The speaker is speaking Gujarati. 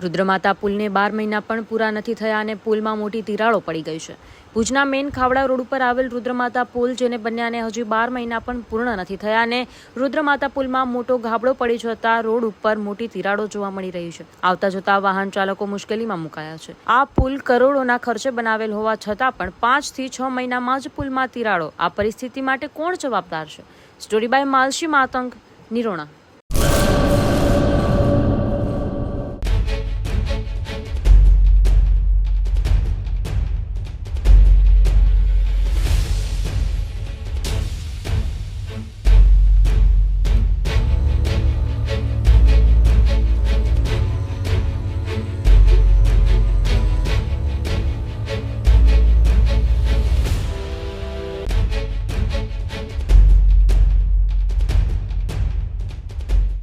રુદ્રમાતા પુલને 12 મહિના પણ પૂરા નથી થયા અને પુલમાં મોટી તિરાડો પડી ગઈ છે. ભુજના મેન ખાવડા રોડ ઉપર આવેલ રુદ્રમાતા પુલ જેને બન્યાને હજી 12 મહિના પણ પૂર્ણ નથી થયા અને રુદ્રમાતા પુલમાં મોટો ગાબડો પડી જતા રોડ ઉપર મોટી તિરાડો જોવા મળી રહી છે. આવતા જતા વાહન ચાલકો મુશ્કેલીમાં મુકાયા છે. આ પુલ કરોડોના ખર્ચે બનાવેલ હોવા છતાં પણ 5 થી 6 મહિનામાં જ પુલમાં તિરાડો. આ પરિસ્થિતિ માટે કોણ જવાબદાર છે? Story by Malshi Matang, Nirona.